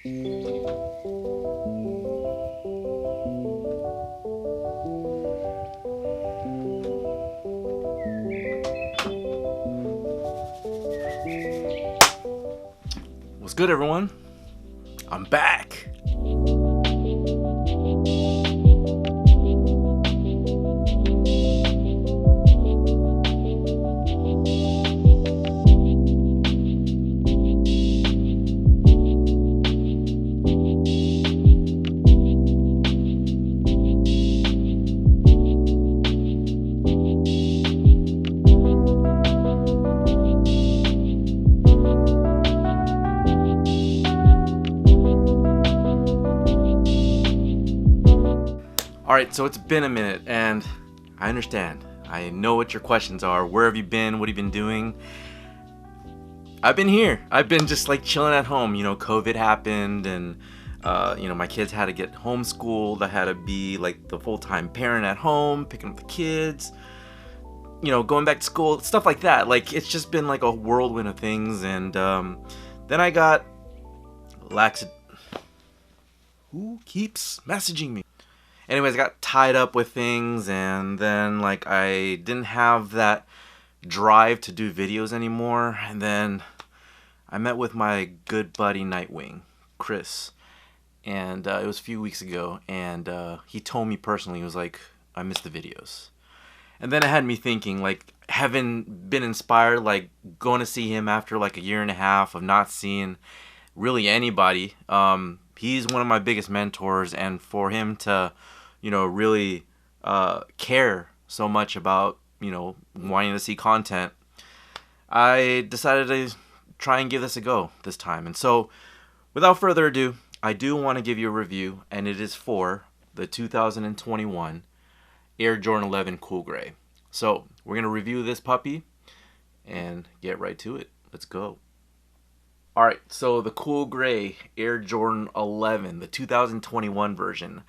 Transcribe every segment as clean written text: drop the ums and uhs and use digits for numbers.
What's good, everyone? I'm back. Alright, so it's been a minute, and I understand. I know what your questions are. Where have you been? What have you been doing? I've been here. I've been just like chilling at home. You know, COVID happened, and my kids had to get homeschooled. I had to be like the full-time parent at home, picking up the kids, going back to school, stuff like that. Like, it's just been like a whirlwind of things, and then I got lax. Who keeps messaging me? Anyways, I got tied up with things, and then like I didn't have that drive to do videos anymore. And then I met with my good buddy Nightwing, Chris, and it was a few weeks ago, and he told me personally, he was like, I miss the videos. And then it had me thinking, like, having been inspired, like going to see him after like a year and a half of not seeing really anybody. He's one of my biggest mentors, and for him to really care so much about, wanting to see content, I decided to try and give this a go this time. And so, without further ado, I do want to give you a review, and it is for the 2021 Air Jordan 11 Cool Gray. So, we're going to review this puppy and get right to it. Let's go. Alright, so the Cool Gray Air Jordan 11, the 2021 version.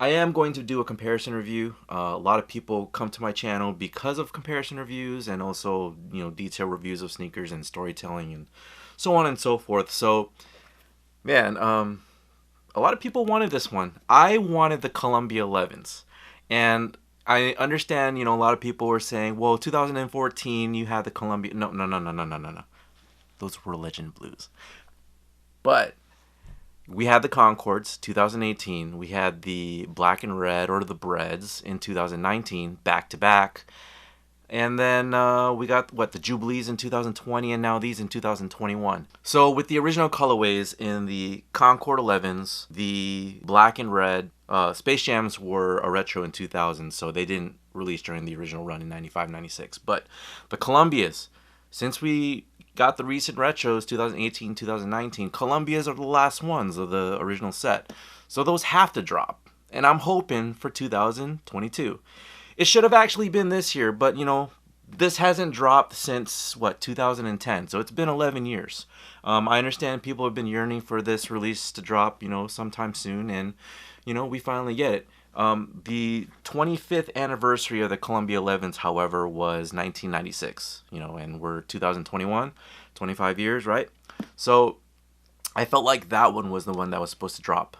I am going to do a comparison review. A lot of people come to my channel because of comparison reviews, and also, detailed reviews of sneakers and storytelling and so on and so forth. So, man, a lot of people wanted this one. I wanted the Columbia 11s. And I understand, a lot of people were saying, well, 2014, you had the Columbia. No. Those were Legend Blues. But we had the Concords, 2018. We had the black and red, or the Breads, in 2019, back to back. And then we got, the Jubilees in 2020, and now these in 2021. So with the original colorways in the Concord 11s, the black and red, Space Jams were a retro in 2000, so they didn't release during the original run in 95, 96. But the Columbias, since we got the recent retros, 2018, 2019, Columbias are the last ones of the original set. So those have to drop. And I'm hoping for 2022. It should have actually been this year, but this hasn't dropped since 2010. So it's been 11 years. I understand people have been yearning for this release to drop, sometime soon, and we finally get it. The 25th anniversary of the Columbia 11s, however, was 1996, and we're 2021, 25 years, right? So I felt like that one was the one that was supposed to drop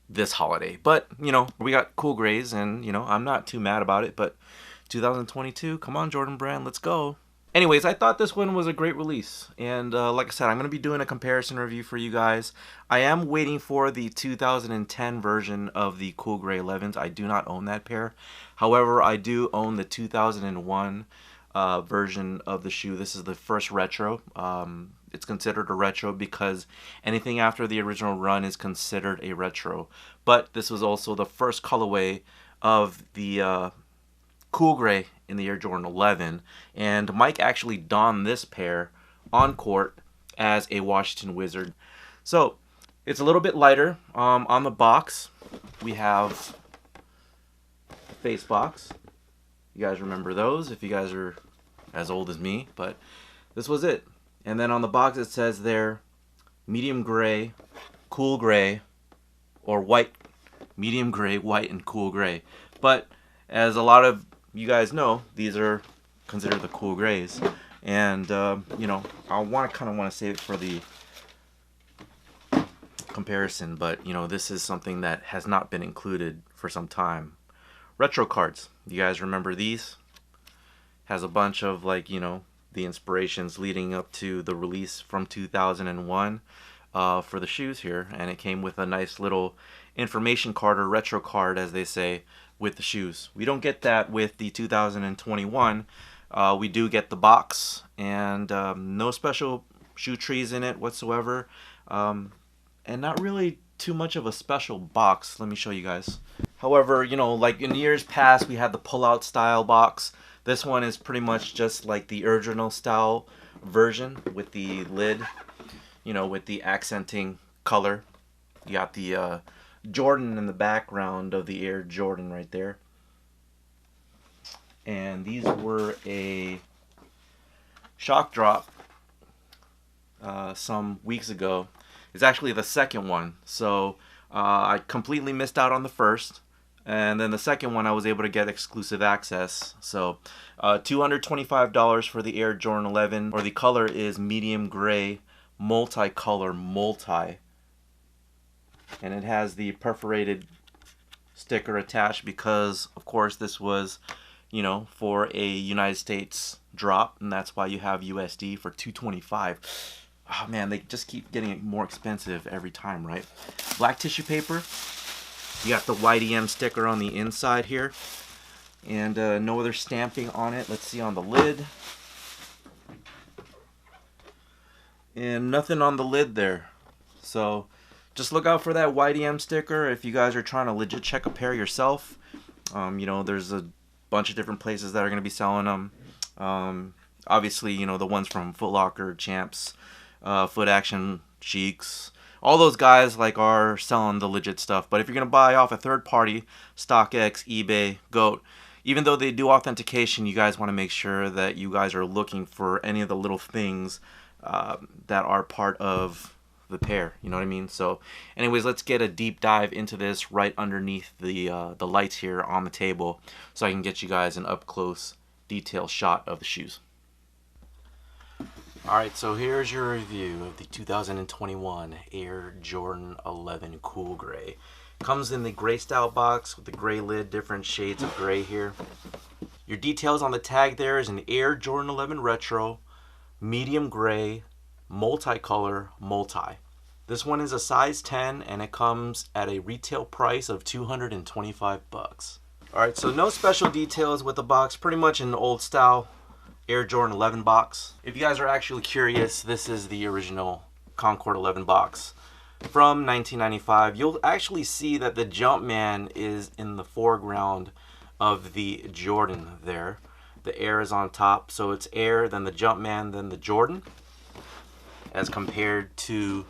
this holiday. But, we got Cool Grays, and, I'm not too mad about it. But 2022, come on, Jordan Brand, let's go. Anyways, I thought this one was a great release. And like I said, I'm going to be doing a comparison review for you guys. I am waiting for the 2010 version of the Cool Gray 11s. I do not own that pair. However, I do own the 2001 version of the shoe. This is the first retro. It's considered a retro because anything after the original run is considered a retro. But this was also the first colorway of the Cool Gray in the Air Jordan 11, and Mike actually donned this pair on court as a Washington Wizard. So it's a little bit lighter. On the box, we have a face box. You guys remember those if you guys are as old as me, but this was it. And then on the box it says there, medium gray, cool gray, or white, medium gray, white, and cool gray. But as a lot of you guys know, these are considered the cool grays. And, I kind of want to save it for the comparison, but you know, this is something that has not been included for some time. Retro cards. You guys remember these? Has a bunch of, like, you know, the inspirations leading up to the release from 2001 for the shoes here, and it came with a nice little information card, or retro card as they say, with the shoes. We don't get that with the 2021. We do get the box, and no special shoe trees in it whatsoever, and not really too much of a special box. Let me show you guys. However, you know, like in years past, we had the pull-out style box. This one is pretty much just like the original style version with the lid, you know, with the accenting color. You got the Jordan in the background of the Air Jordan right there. And these were a shock drop some weeks ago. It's actually the second one. So I completely missed out on the first. And then the second one I was able to get exclusive access. So $225 for the Air Jordan 11, or the color is medium gray, multicolor multi. And it has the perforated sticker attached because, of course, this was, you know, for a United States drop, and that's why you have USD for $225. Oh man, they just keep getting more expensive every time, right? Black tissue paper. You got the YDM sticker on the inside here, and no other stamping on it. Let's see on the lid. And nothing on the lid there. So just look out for that YDM sticker if you guys are trying to legit check a pair yourself. You know, there's a bunch of different places that are going to be selling them. Obviously, you know, the ones from Foot Locker, Champs, Foot Action, Cheeks, all those guys like are selling the legit stuff. But if you're going to buy off a third party, StockX, eBay, GOAT, even though they do authentication, you guys want to make sure that you guys are looking for any of the little things that are part of the pair, you know what I mean? So anyways, let's get a deep dive into this right underneath the lights here on the table, so I can get you guys an up close detailed shot of the shoes. Alright, so here's your review of the 2021 Air Jordan 11 Cool Gray. Comes in the gray style box with the gray lid, different shades of gray here. Your details on the tag there is an Air Jordan 11 Retro, medium gray, multicolor, multi. This one is a size 10 and it comes at a retail price of $225. Alright, so no special details with the box, pretty much an old style Air Jordan 11 box. If you guys are actually curious, this is the original Concord 11 box from 1995. You'll actually see that the Jumpman is in the foreground of the Jordan there. The Air is on top, so it's Air, then the Jumpman, then the Jordan, as compared to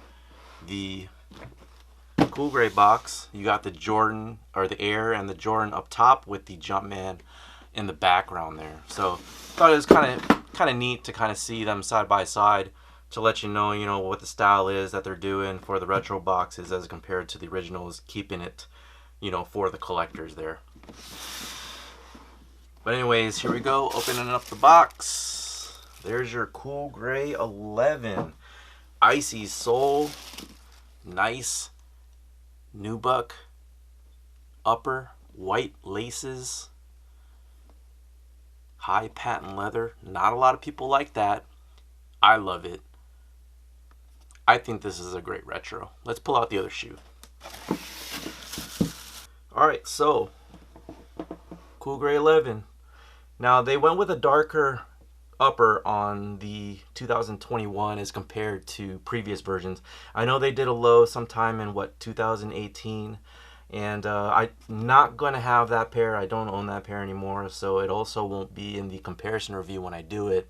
the Cool Gray box. You got the Jordan, or the Air and the Jordan up top with the Jumpman in the background there. So thought it was kind of neat to kind of see them side by side, to let you know what the style is that they're doing for the retro boxes as compared to the originals, keeping it, for the collectors there. But anyways, here we go, opening up the box. There's your Cool Gray 11. Icy sole, nice nubuck upper, white laces, high patent leather. Not a lot of people like that. I love it. I think this is a great retro. Let's pull out the other shoe. Alright, so Cool Gray 11. Now they went with a darker upper on the 2021 as compared to previous versions. I know they did a low sometime in 2018, and I'm not going to have that pair. I don't own that pair anymore, so it also won't be in the comparison review when I do it.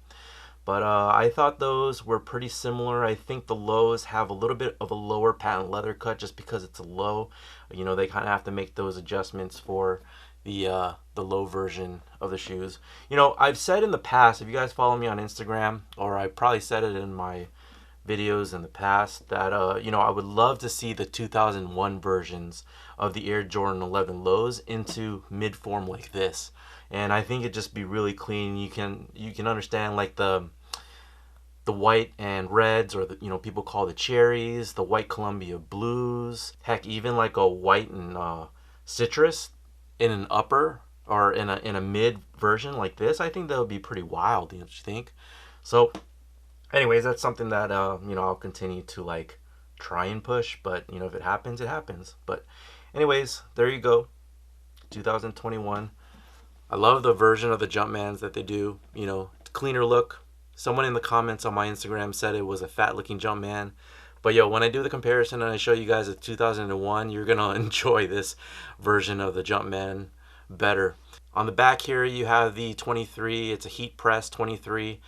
But I thought those were pretty similar. I think the lows have a little bit of a lower patent leather cut just because it's a low. They kind of have to make those adjustments for the low version of the shoes. I've said in the past, if you guys follow me on Instagram, or I probably said it in my videos in the past, that I would love to see the 2001 versions of the Air Jordan 11 lows into mid form like this. And I think it'd just be really clean. You can understand like the the white and reds, or the, people call the cherries, the white Columbia blues, heck, even like a white and citrus in an upper or in a mid version like this. I think that would be pretty wild, don't you think? So anyways, that's something that I'll continue to like try and push, but if it happens, it happens. But anyways, there you go. 2021. I love the version of the Jumpmans that they do. Cleaner look. Someone in the comments on my Instagram said it was a fat looking Jumpman. But when I do the comparison and I show you guys the 2001, you're going to enjoy this version of the Jumpman better. On the back here, you have the 23. It's a heat press 23.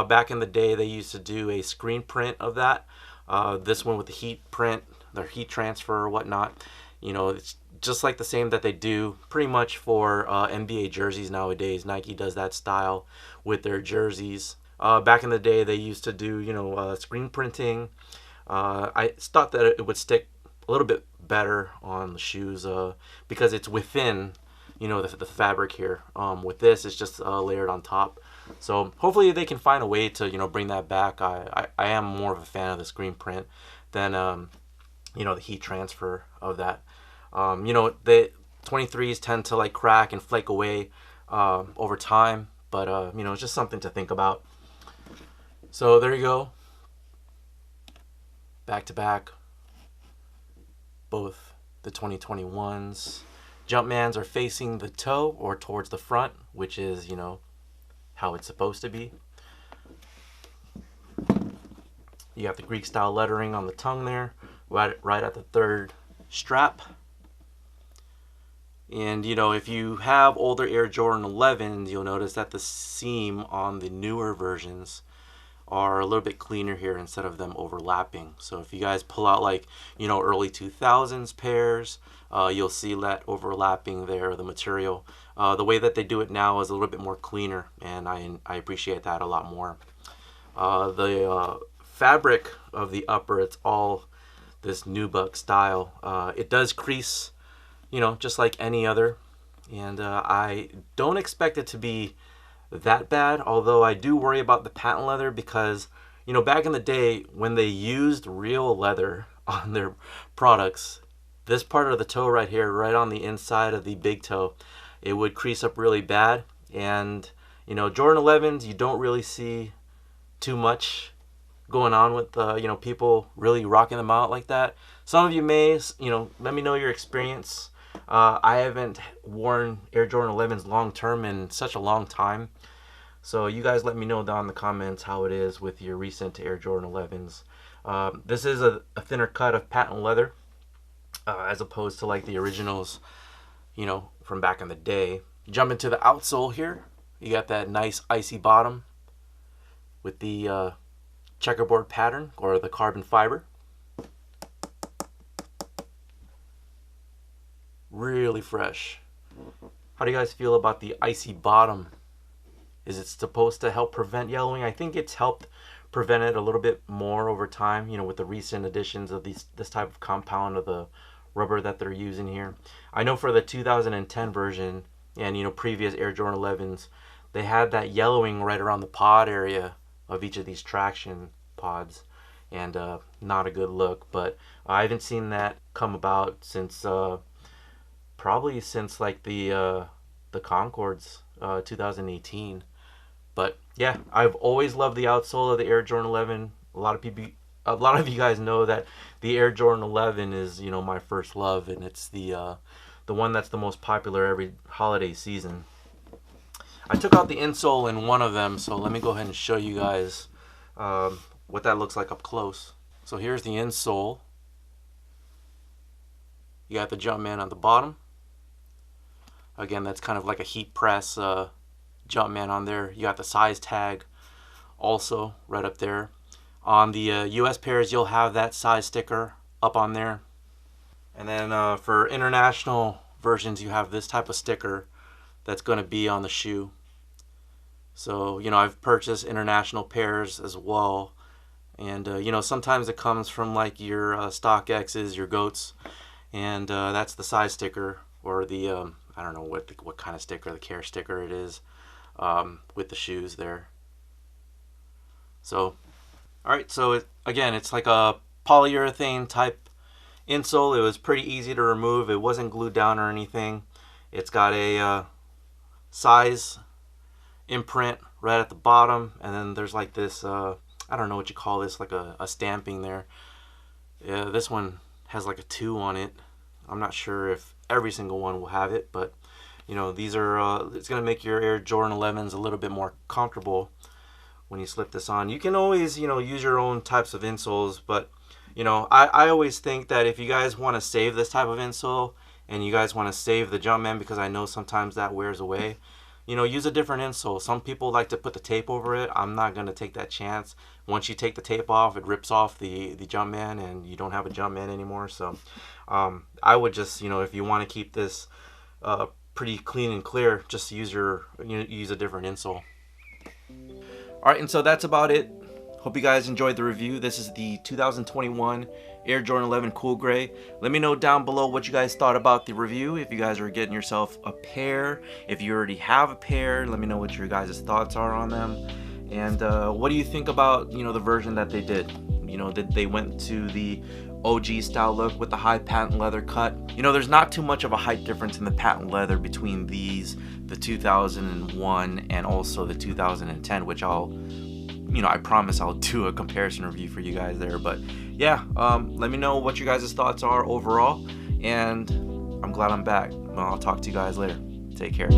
Back in the day, they used to do a screen print of that. This one with the heat print, their heat transfer or whatnot. It's just like the same that they do pretty much for NBA jerseys nowadays. Nike does that style with their jerseys. Back in the day, they used to do, screen printing. I thought that it would stick a little bit better on the shoes because it's within, the fabric here. With this, it's just layered on top. So hopefully they can find a way to, bring that back. I am more of a fan of the screen print than, the heat transfer of that. The 23s tend to like crack and flake away over time, but it's just something to think about. So there you go. Back to back. Both the 2021s. Jumpmans are facing the toe or towards the front, which is, how it's supposed to be. You got the Greek style lettering on the tongue there, right at the third strap. And if you have older Air Jordan 11s, you'll notice that the seam on the newer versions are a little bit cleaner here instead of them overlapping. So if you guys pull out like early 2000s pairs, you'll see that overlapping there, the material. The way that they do it now is a little bit more cleaner, and I appreciate that a lot more. The fabric of the upper, it's all this nubuck style. It does crease, just like any other, and I don't expect it to be that bad, although I do worry about the patent leather because back in the day when they used real leather on their products, this part of the toe right here, right on the inside of the big toe, it would crease up really bad. And Jordan 11s, you don't really see too much going on with people really rocking them out like that. Some of you may let me know your experience. I haven't worn Air Jordan 11s long term in such a long time. So you guys let me know down in the comments how it is with your recent Air Jordan 11s. This is a thinner cut of patent leather as opposed to like the originals, from back in the day. Jump into the outsole here. You got that nice icy bottom with the checkerboard pattern or the carbon fiber. Really fresh. How do you guys feel about the icy bottom? Is it supposed to help prevent yellowing? I think it's helped prevent it a little bit more over time, with the recent additions of this type of compound of the rubber that they're using here. I know for the 2010 version and previous Air Jordan 11s, they had that yellowing right around the pod area of each of these traction pods, and not a good look. But I haven't seen that come about since probably since like the Concords 2018. But yeah, I've always loved the outsole of the Air Jordan 11. A lot of you guys know that the Air Jordan 11 is my first love, and it's the one that's the most popular every holiday season. I took out the insole in one of them, so let me go ahead and show you guys what that looks like up close. So here's the insole. You got the Jumpman on the bottom. Again, that's kind of like a heat press Jumpman on there. You got the size tag also right up there. On the US pairs, you'll have that size sticker up on there. And then for international versions, you have this type of sticker that's going to be on the shoe. So, I've purchased international pairs as well. And, sometimes it comes from like your StockX's, your GOATs. And that's the size sticker, or the, I don't know what kind of sticker, the care sticker it is, with the shoes there. So All right, so again, it's like a polyurethane type insole. It was pretty easy to remove. It wasn't glued down or anything. It's got a size imprint right at the bottom, and then there's like this, I don't know what you call this, like a stamping there. Yeah, this one has like a 2 on it. I'm not sure if every single one will have it, but you know, these are, it's going to make your Air Jordan 11s a little bit more comfortable when you slip this on. You can always, you know, use your own types of insoles, but you know, I always think that if you guys want to save this type of insole and you guys want to save the Jumpman, because I know sometimes that wears away, you know, use a different insole. Some people like to put the tape over it. I'm not going to take that chance. Once you take the tape off, it rips off the Jumpman and you don't have a Jumpman anymore. So I would just, you know, if you want to keep this pretty clean and clear, just use use a different insole. All right, and so that's about it. Hope you guys enjoyed the review. This is the 2021 Air Jordan 11 Cool Gray. Let me know down below what you guys thought about the review. If you guys are getting yourself a pair, if you already have a pair, let me know what your guys' thoughts are on them. And what do you think about, you know, the version that they did? You know, that they went to the OG style look with the high patent leather cut. You know, there's not too much of a height difference in the patent leather between these, the 2001 and also the 2010, which I promise I'll do a comparison review for you guys there. But yeah, let me know what your guys' thoughts are overall, and I'm glad I'm back. Well, I'll talk to you guys later. Take care.